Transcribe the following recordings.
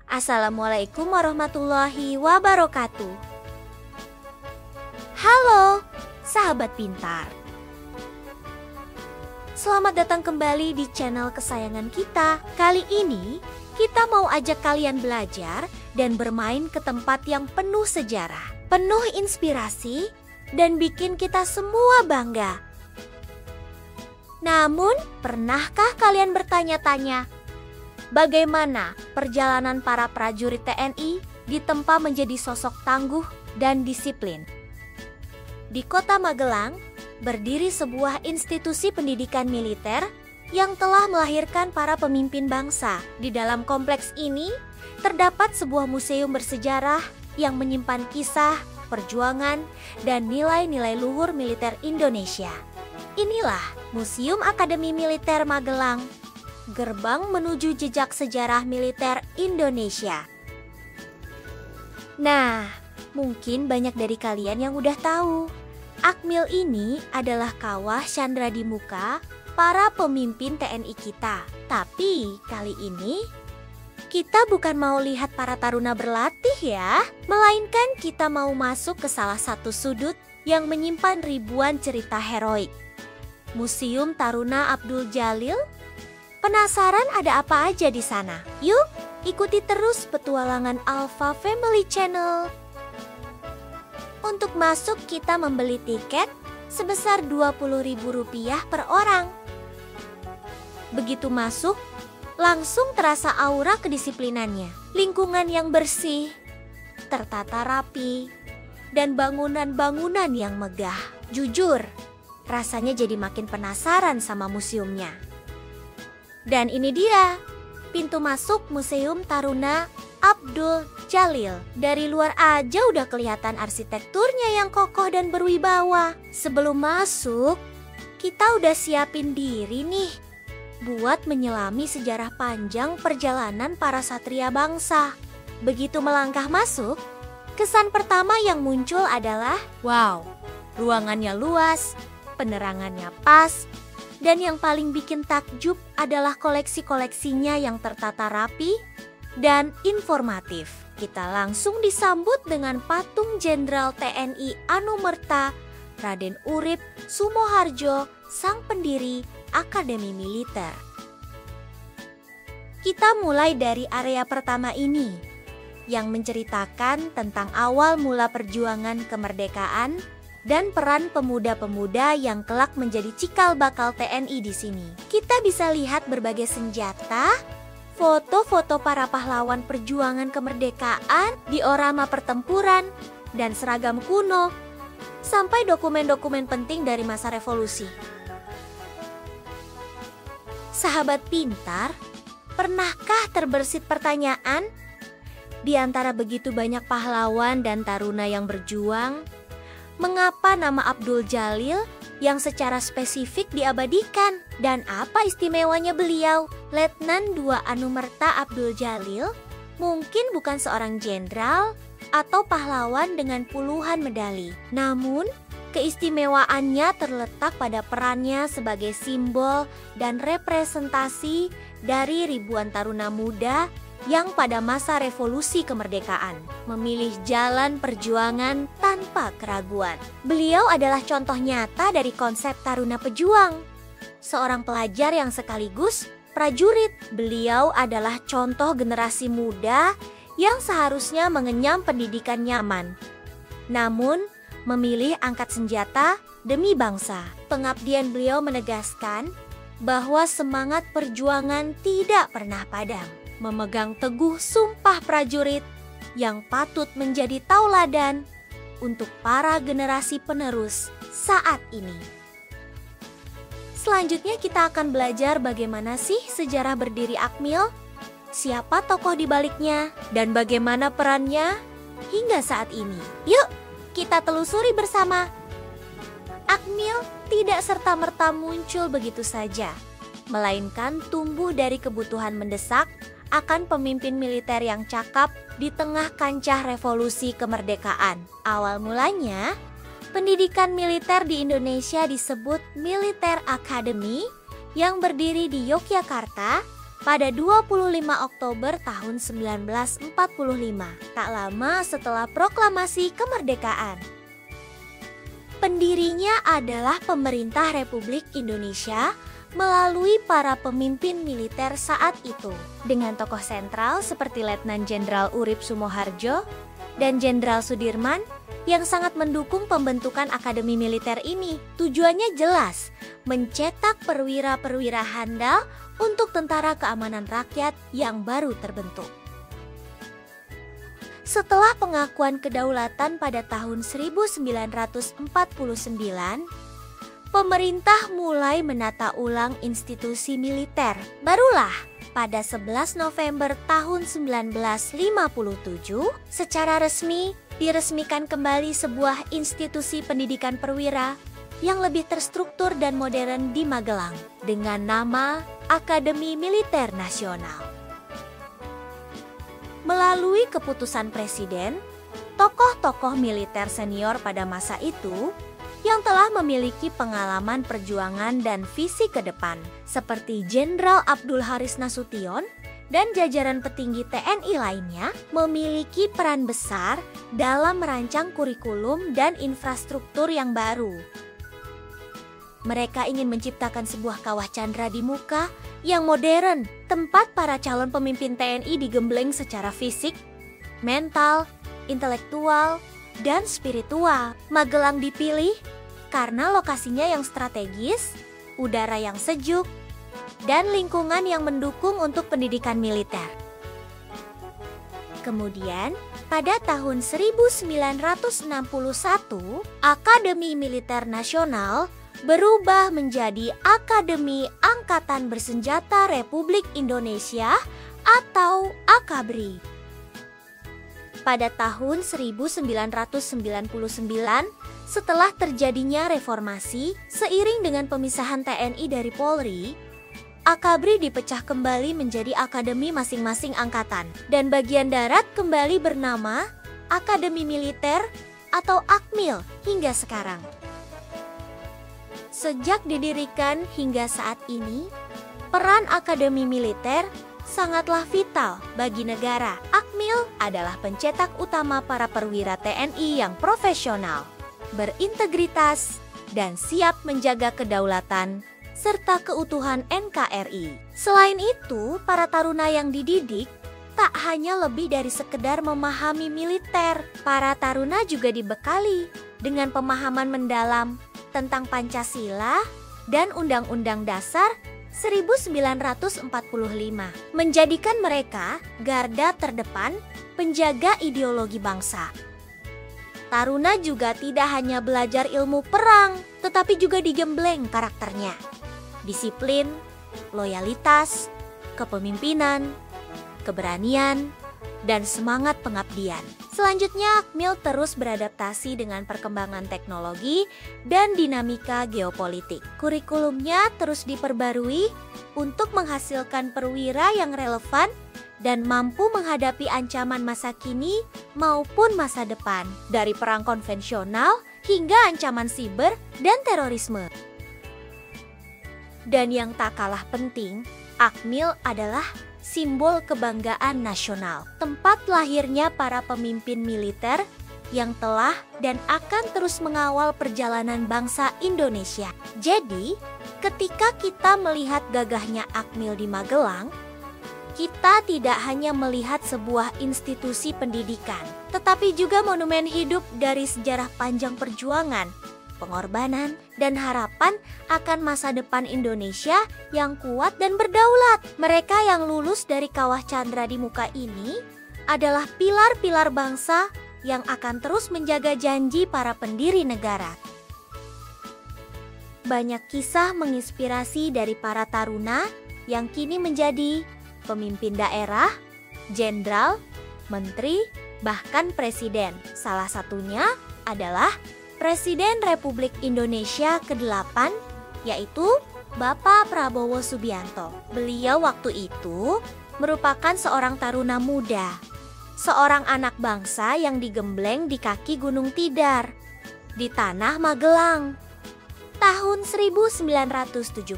Assalamualaikum warahmatullahi wabarakatuh. Halo, sahabat pintar. Selamat datang kembali di channel kesayangan kita. Kali ini kita mau ajak kalian belajar dan bermain ke tempat yang penuh sejarah, penuh inspirasi, dan bikin kita semua bangga. Namun, pernahkah kalian bertanya-tanya, bagaimana perjalanan para prajurit TNI ditempa menjadi sosok tangguh dan disiplin? Di kota Magelang, berdiri sebuah institusi pendidikan militer yang telah melahirkan para pemimpin bangsa. Di dalam kompleks ini, terdapat sebuah museum bersejarah yang menyimpan kisah, perjuangan, dan nilai-nilai luhur militer Indonesia. Inilah Museum Akademi Militer Magelang, gerbang menuju jejak sejarah militer Indonesia. Nah, mungkin banyak dari kalian yang udah tahu, Akmil ini adalah kawah Chandra di muka para pemimpin TNI kita. Tapi kali ini kita bukan mau lihat para taruna berlatih ya, melainkan kita mau masuk ke salah satu sudut yang menyimpan ribuan cerita heroik. Museum Taruna Abdul Jalil. Penasaran ada apa aja di sana? Yuk, ikuti terus petualangan Alpha Family Channel. Untuk masuk kita membeli tiket sebesar Rp20.000 per orang. Begitu masuk, langsung terasa aura kedisiplinannya. Lingkungan yang bersih, tertata rapi, dan bangunan-bangunan yang megah. Jujur, rasanya jadi makin penasaran sama museumnya. Dan ini dia, pintu masuk Museum Taruna Abdul Jalil. Dari luar aja udah kelihatan arsitekturnya yang kokoh dan berwibawa. Sebelum masuk, kita udah siapin diri nih buat menyelami sejarah panjang perjalanan para satria bangsa. Begitu melangkah masuk, kesan pertama yang muncul adalah, wow, ruangannya luas, penerangannya pas, dan yang paling bikin takjub adalah koleksi-koleksinya yang tertata rapi dan informatif. Kita langsung disambut dengan patung Jenderal TNI Anumerta Raden Urip Sumoharjo, sang pendiri Akademi Militer. Kita mulai dari area pertama ini, yang menceritakan tentang awal mula perjuangan kemerdekaan dan peran pemuda-pemuda yang kelak menjadi cikal bakal TNI di sini. Kita bisa lihat berbagai senjata, foto-foto para pahlawan perjuangan kemerdekaan, diorama pertempuran, dan seragam kuno, sampai dokumen-dokumen penting dari masa revolusi. Sahabat pintar, pernahkah terbersit pertanyaan? Di antara begitu banyak pahlawan dan taruna yang berjuang, mengapa nama Abdul Jalil yang secara spesifik diabadikan? Dan apa istimewanya beliau? Letnan II Anumerta Abdul Jalil mungkin bukan seorang jenderal atau pahlawan dengan puluhan medali. Namun, keistimewaannya terletak pada perannya sebagai simbol dan representasi dari ribuan taruna muda yang pada masa revolusi kemerdekaan memilih jalan perjuangan tanpa keraguan. Beliau adalah contoh nyata dari konsep taruna pejuang. Seorang pelajar yang sekaligus prajurit. Beliau adalah contoh generasi muda yang seharusnya mengenyam pendidikan nyaman, namun memilih angkat senjata demi bangsa. Pengabdian beliau menegaskan bahwa semangat perjuangan tidak pernah padam. Memegang teguh sumpah prajurit yang patut menjadi tauladan untuk para generasi penerus saat ini. Selanjutnya kita akan belajar bagaimana sih sejarah berdiri Akmil, siapa tokoh di baliknya, dan bagaimana perannya hingga saat ini. Yuk, kita telusuri bersama. Akmil tidak serta-merta muncul begitu saja, melainkan tumbuh dari kebutuhan mendesak akan pemimpin militer yang cakap di tengah kancah revolusi kemerdekaan. Awal mulanya, pendidikan militer di Indonesia disebut Militer Academy yang berdiri di Yogyakarta pada 25 Oktober tahun 1945, tak lama setelah proklamasi kemerdekaan. Pendirinya adalah pemerintah Republik Indonesia melalui para pemimpin militer saat itu, dengan tokoh sentral seperti Letnan Jenderal Urip Sumoharjo dan Jenderal Sudirman yang sangat mendukung pembentukan akademi militer ini. Tujuannya jelas, mencetak perwira-perwira handal untuk Tentara Keamanan Rakyat yang baru terbentuk. Setelah pengakuan kedaulatan pada tahun 1949, pemerintah mulai menata ulang institusi militer. Barulah pada 11 November tahun 1957, secara resmi diresmikan kembali sebuah institusi pendidikan perwira yang lebih terstruktur dan modern di Magelang dengan nama Akademi Militer Nasional. Melalui keputusan Presiden, tokoh-tokoh militer senior pada masa itu yang telah memiliki pengalaman perjuangan dan visi ke depan, seperti Jenderal Abdul Haris Nasution dan jajaran petinggi TNI lainnya, memiliki peran besar dalam merancang kurikulum dan infrastruktur yang baru. Mereka ingin menciptakan sebuah kawah candra di muka yang modern, tempat para calon pemimpin TNI digembleng secara fisik, mental, intelektual, dan spiritual. Magelang dipilih karena lokasinya yang strategis, udara yang sejuk, dan lingkungan yang mendukung untuk pendidikan militer. Kemudian, pada tahun 1961, Akademi Militer Nasional berubah menjadi Akademi Angkatan Bersenjata Republik Indonesia atau AKABRI. Pada tahun 1999, setelah terjadinya reformasi seiring dengan pemisahan TNI dari Polri, AKABRI dipecah kembali menjadi akademi masing-masing angkatan dan bagian darat kembali bernama Akademi Militer atau AKMIL hingga sekarang. Sejak didirikan hingga saat ini, peran Akademi Militer sangatlah vital bagi negara. AKMIL adalah pencetak utama para perwira TNI yang profesional, berintegritas, dan siap menjaga kedaulatan serta keutuhan NKRI. Selain itu, para taruna yang dididik tak hanya lebih dari sekedar memahami militer. Para taruna juga dibekali dengan pemahaman mendalam tentang Pancasila dan Undang-Undang Dasar 1945, menjadikan mereka garda terdepan penjaga ideologi bangsa. Taruna juga tidak hanya belajar ilmu perang, tetapi juga digembleng karakternya, disiplin, loyalitas, kepemimpinan, keberanian, dan semangat pengabdian. Selanjutnya, AKMIL terus beradaptasi dengan perkembangan teknologi dan dinamika geopolitik. Kurikulumnya terus diperbarui untuk menghasilkan perwira yang relevan dan mampu menghadapi ancaman masa kini maupun masa depan, dari perang konvensional hingga ancaman siber dan terorisme. Dan yang tak kalah penting, AKMIL adalah simbol kebanggaan nasional, tempat lahirnya para pemimpin militer yang telah dan akan terus mengawal perjalanan bangsa Indonesia. Jadi, ketika kita melihat gagahnya AKMIL di Magelang, kita tidak hanya melihat sebuah institusi pendidikan, tetapi juga monumen hidup dari sejarah panjang perjuangan, pengorbanan, dan harapan akan masa depan Indonesia yang kuat dan berdaulat. Mereka yang lulus dari Kawah Candra di Muka ini adalah pilar-pilar bangsa yang akan terus menjaga janji para pendiri negara. Banyak kisah menginspirasi dari para taruna yang kini menjadi pemimpin daerah, jenderal, menteri, bahkan presiden. Salah satunya adalah Presiden Republik Indonesia ke-8, yaitu Bapak Prabowo Subianto. Beliau waktu itu merupakan seorang taruna muda, seorang anak bangsa yang digembleng di kaki Gunung Tidar, di tanah Magelang. Tahun 1970,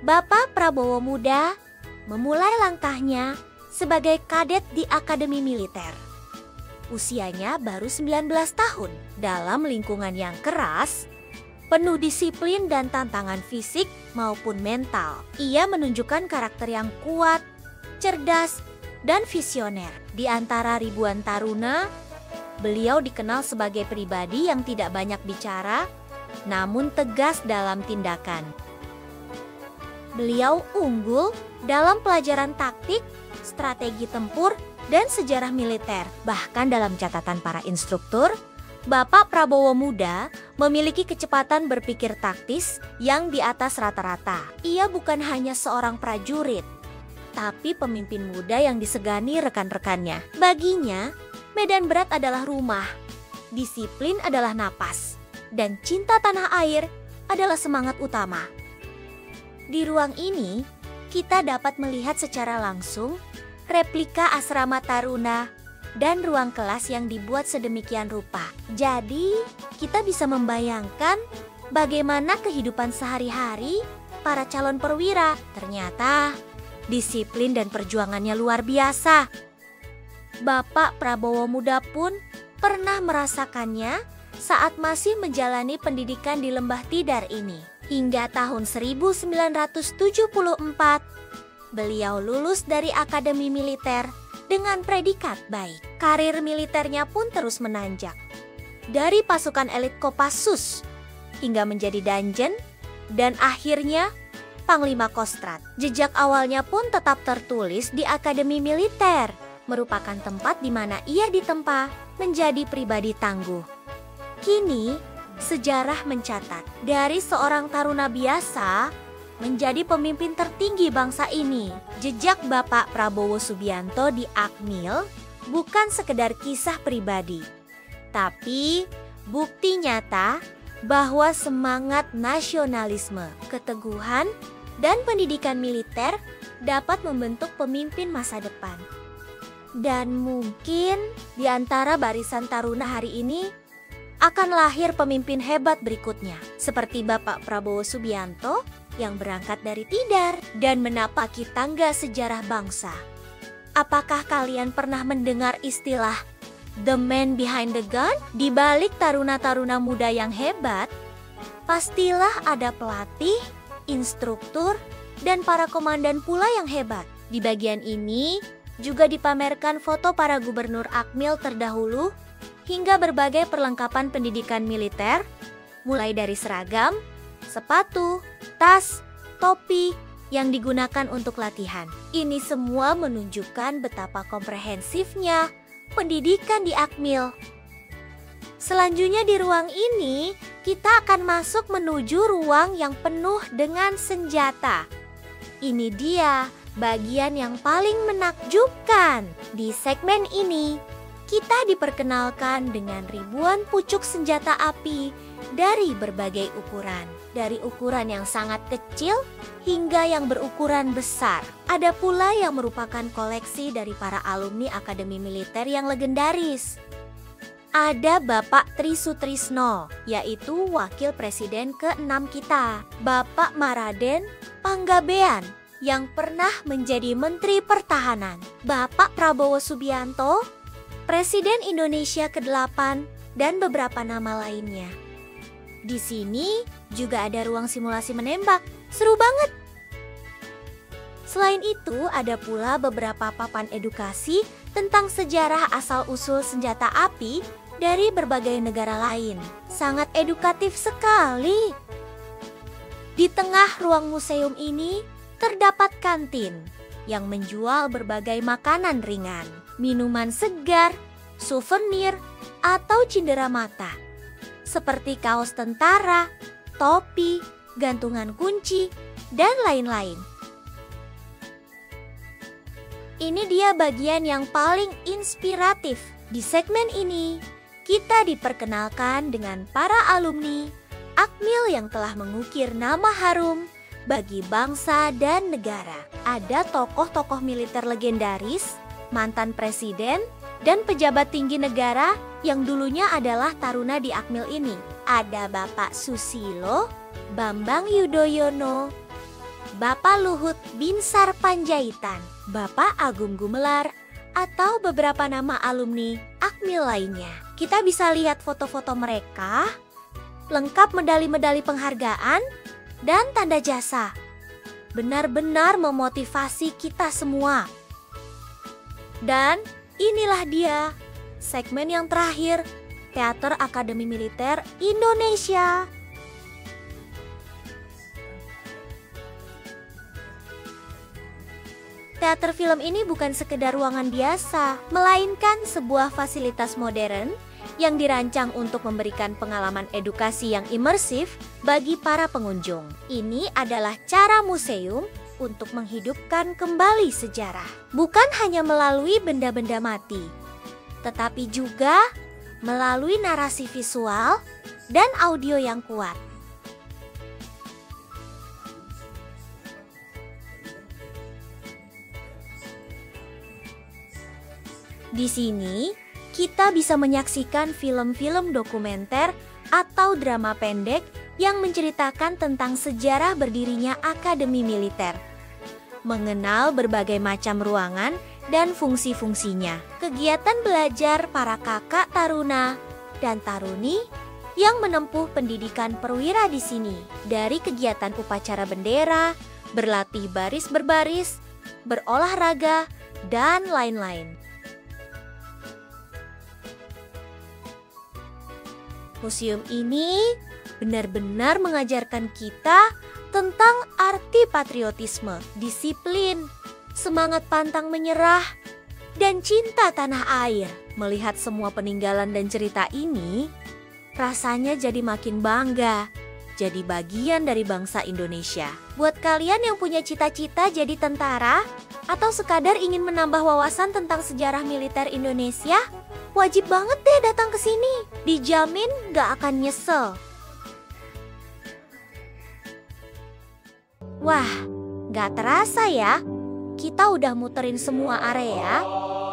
Bapak Prabowo Muda memulai langkahnya sebagai kadet di Akademi Militer. Usianya baru 19 tahun. Dalam lingkungan yang keras, penuh disiplin dan tantangan fisik maupun mental, ia menunjukkan karakter yang kuat, cerdas, dan visioner. Di antara ribuan taruna, beliau dikenal sebagai pribadi yang tidak banyak bicara, namun tegas dalam tindakan. Beliau unggul dalam pelajaran taktik, strategi tempur, dan sejarah militer. Bahkan dalam catatan para instruktur, Bapak Prabowo Muda memiliki kecepatan berpikir taktis yang di atas rata-rata. Ia bukan hanya seorang prajurit, tapi pemimpin muda yang disegani rekan-rekannya. Baginya, medan berat adalah rumah, disiplin adalah napas, dan cinta tanah air adalah semangat utama. Di ruang ini, kita dapat melihat secara langsung replika asrama taruna dan ruang kelas yang dibuat sedemikian rupa. Jadi, kita bisa membayangkan bagaimana kehidupan sehari-hari para calon perwira. Ternyata, disiplin dan perjuangannya luar biasa. Bapak Prabowo Muda pun pernah merasakannya saat masih menjalani pendidikan di Lembah Tidar ini. Hingga tahun 1974, beliau lulus dari Akademi Militer dengan predikat baik. Karir militernya pun terus menanjak. Dari pasukan elit Kopassus hingga menjadi Danjen dan akhirnya Panglima Kostrat. Jejak awalnya pun tetap tertulis di Akademi Militer, merupakan tempat di mana ia ditempa menjadi pribadi tangguh. Kini, sejarah mencatat dari seorang taruna biasa menjadi pemimpin tertinggi bangsa ini. Jejak Bapak Prabowo Subianto di Akmil bukan sekedar kisah pribadi, tapi bukti nyata bahwa semangat nasionalisme, keteguhan, dan pendidikan militer dapat membentuk pemimpin masa depan. Dan mungkin di antara barisan taruna hari ini akan lahir pemimpin hebat berikutnya, seperti Bapak Prabowo Subianto yang berangkat dari Tidar dan menapaki tangga sejarah bangsa. Apakah kalian pernah mendengar istilah "the man behind the gun"? Di balik taruna-taruna muda yang hebat, pastilah ada pelatih, instruktur, dan para komandan pula yang hebat. Di bagian ini juga dipamerkan foto para gubernur Akmil terdahulu hingga berbagai perlengkapan pendidikan militer, mulai dari seragam, sepatu, tas, topi yang digunakan untuk latihan. Ini semua menunjukkan betapa komprehensifnya pendidikan di Akmil. Selanjutnya di ruang ini, kita akan masuk menuju ruang yang penuh dengan senjata. Ini dia bagian yang paling menakjubkan. Di segmen ini, kita diperkenalkan dengan ribuan pucuk senjata api dari berbagai ukuran. Dari ukuran yang sangat kecil hingga yang berukuran besar. Ada pula yang merupakan koleksi dari para alumni Akademi Militer yang legendaris. Ada Bapak Tri Sutrisno, yaitu Wakil Presiden ke-6 kita. Bapak Maraden Panggabean, yang pernah menjadi Menteri Pertahanan. Bapak Prabowo Subianto, Presiden Indonesia ke-8, dan beberapa nama lainnya. Di sini juga ada ruang simulasi menembak. Seru banget! Selain itu, ada pula beberapa papan edukasi tentang sejarah asal-usul senjata api dari berbagai negara lain. Sangat edukatif sekali. Di tengah ruang museum ini terdapat kantin yang menjual berbagai makanan ringan, minuman segar, souvenir, atau cindera mata, seperti kaos tentara, topi, gantungan kunci, dan lain-lain. Ini dia bagian yang paling inspiratif. Di segmen ini, kita diperkenalkan dengan para alumni Akmil yang telah mengukir nama harum bagi bangsa dan negara. Ada tokoh-tokoh militer legendaris, mantan presiden, dan pejabat tinggi negara yang dulunya adalah taruna di Akmil ini. Ada Bapak Susilo, Bambang Yudhoyono, Bapak Luhut Binsar Panjaitan, Bapak Agung Gumelar, atau beberapa nama alumni Akmil lainnya. Kita bisa lihat foto-foto mereka, lengkap medali-medali penghargaan, dan tanda jasa. Benar-benar memotivasi kita semua. Dan inilah dia, segmen yang terakhir, Teater Akademi Militer Indonesia. Teater film ini bukan sekedar ruangan biasa, melainkan sebuah fasilitas modern yang dirancang untuk memberikan pengalaman edukasi yang imersif bagi para pengunjung. Ini adalah cara museum untuk menghidupkan kembali sejarah. Bukan hanya melalui benda-benda mati, tetapi juga melalui narasi visual dan audio yang kuat. Di sini, kita bisa menyaksikan film-film dokumenter atau drama pendek yang menceritakan tentang sejarah berdirinya Akademi Militer, mengenal berbagai macam ruangan dan fungsi-fungsinya. Kegiatan belajar para kakak taruna dan taruni yang menempuh pendidikan perwira di sini, dari kegiatan upacara bendera, berlatih baris berbaris, berolahraga, dan lain-lain. Museum ini benar-benar mengajarkan kita tentang arti patriotisme, disiplin, semangat pantang menyerah, dan cinta tanah air. Melihat semua peninggalan dan cerita ini, rasanya jadi makin bangga jadi bagian dari bangsa Indonesia. Buat kalian yang punya cita-cita jadi tentara atau sekadar ingin menambah wawasan tentang sejarah militer Indonesia, wajib banget deh datang ke sini. Dijamin gak akan nyesel. Wah, gak terasa ya, kita udah muterin semua area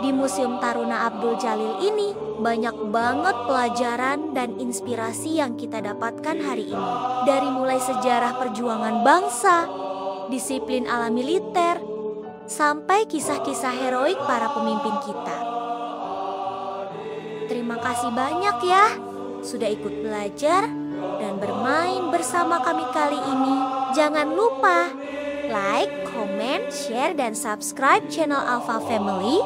di Museum Taruna Abdul Jalil ini. Banyak banget pelajaran dan inspirasi yang kita dapatkan hari ini. Dari mulai sejarah perjuangan bangsa, disiplin ala militer, sampai kisah-kisah heroik para pemimpin kita. Terima kasih banyak ya sudah ikut belajar dan bermain bersama kami kali ini. Jangan lupa like, comment, share, dan subscribe channel Alpha Family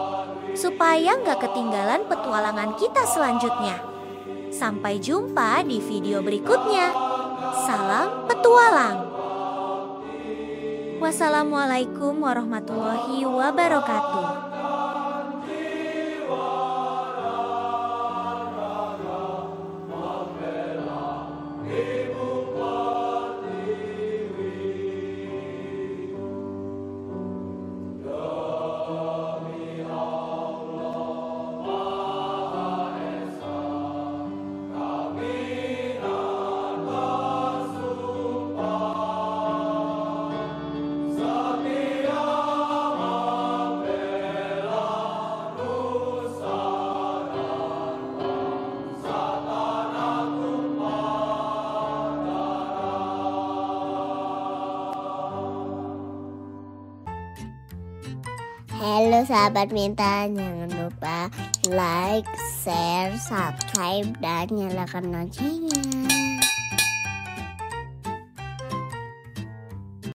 supaya nggak ketinggalan petualangan kita selanjutnya. Sampai jumpa di video berikutnya. Salam petualang. Wassalamualaikum warahmatullahi wabarakatuh. Halo sahabat Minta, jangan lupa like, share, subscribe, dan nyalakan loncengnya.